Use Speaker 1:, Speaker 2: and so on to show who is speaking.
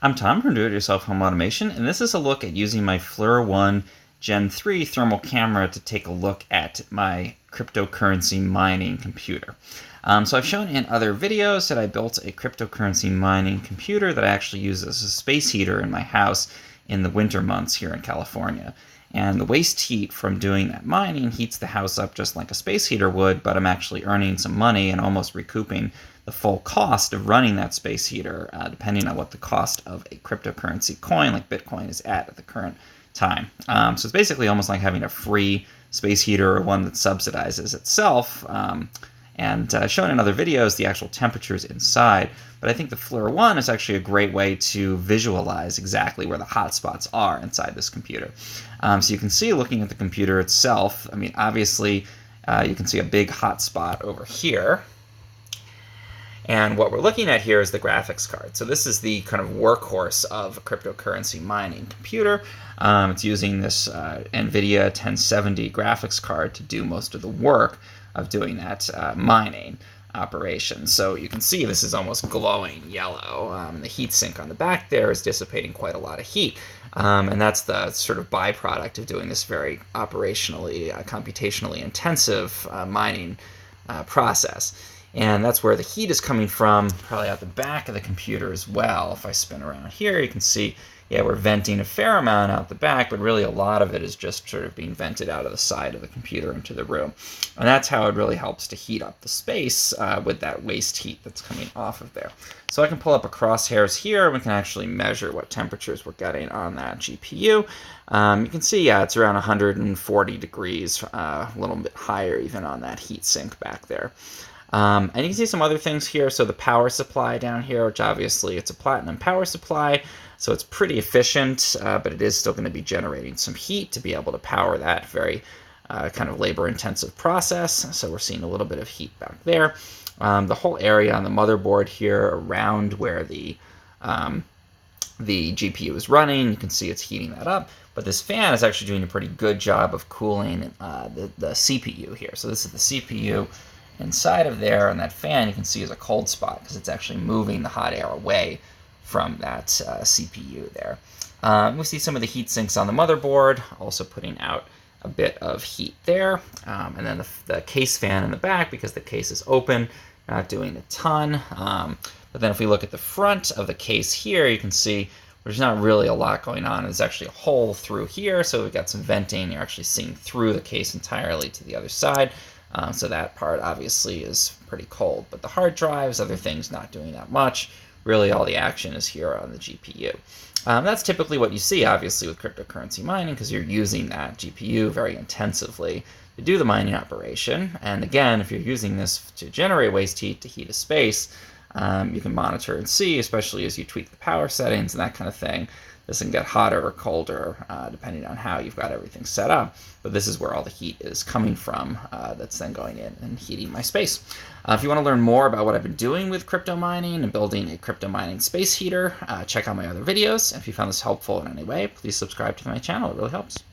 Speaker 1: I'm Tom from Do-It-Yourself Home Automation, and this is a look at using my FLIR One Gen 3 thermal camera to take a look at my cryptocurrency mining computer. So I've shown in other videos that I built a cryptocurrency mining computer that I actually use as a space heater in my house in the winter months here in California. And the waste heat from doing that mining heats the house up just like a space heater would, but I'm actually earning some money and almost recouping the full cost of running that space heater, depending on what the cost of a cryptocurrency coin like Bitcoin is at the current time. So it's basically almost like having a free space heater or one that subsidizes itself. And shown in other videos the actual temperatures inside. But I think the FLIR One is actually a great way to visualize exactly where the hot spots are inside this computer. So you can see, looking at the computer itself, I mean, obviously you can see a big hot spot over here. And what we're looking at here is the graphics card. So this is the kind of workhorse of a cryptocurrency mining computer. It's using this NVIDIA 1070 graphics card to do most of the work of doing that mining operation. So you can see this is almost glowing yellow. The heat sink on the back there is dissipating quite a lot of heat. And that's the sort of byproduct of doing this very operationally, computationally intensive mining process. And that's where the heat is coming from, probably out the back of the computer as well. If I spin around here, you can see, yeah, we're venting a fair amount out the back, but really a lot of it is just sort of being vented out of the side of the computer into the room. And that's how it really helps to heat up the space with that waste heat that's coming off of there. So I can pull up a crosshairs here, and we can actually measure what temperatures we're getting on that GPU. You can see, yeah, it's around 140 degrees, a little bit higher even on that heat sink back there. And you can see some other things here. So the power supply down here, which obviously it's a platinum power supply, so it's pretty efficient, but it is still going to be generating some heat to be able to power that very kind of labor-intensive process. So we're seeing a little bit of heat back there. The whole area on the motherboard here around where the GPU is running, you can see it's heating that up. But this fan is actually doing a pretty good job of cooling the CPU here. So this is the CPU. Inside of there, and that fan you can see is a cold spot because it's actually moving the hot air away from that CPU there. We see some of the heat sinks on the motherboard, also putting out a bit of heat there. And then the case fan in the back, because the case is open, not doing a ton. But then if we look at the front of the case here, you can see there's not really a lot going on. There's actually a hole through here, so we've got some venting. You're actually seeing through the case entirely to the other side. So that part obviously is pretty cold. But the hard drives, other things, not doing that much. Really all the action is here on the GPU. That's typically what you see, obviously, with cryptocurrency mining, because you're using that GPU very intensively to do the mining operation. And again, if you're using this to generate waste heat, to heat a space, you can monitor and see, especially as you tweak the power settings and that kind of thing. This can get hotter or colder depending on how you've got everything set up. But this is where all the heat is coming from that's then going in and heating my space. If you want to learn more about what I've been doing with crypto mining and building a crypto mining space heater, check out my other videos. If you found this helpful in any way, please subscribe to my channel. It really helps.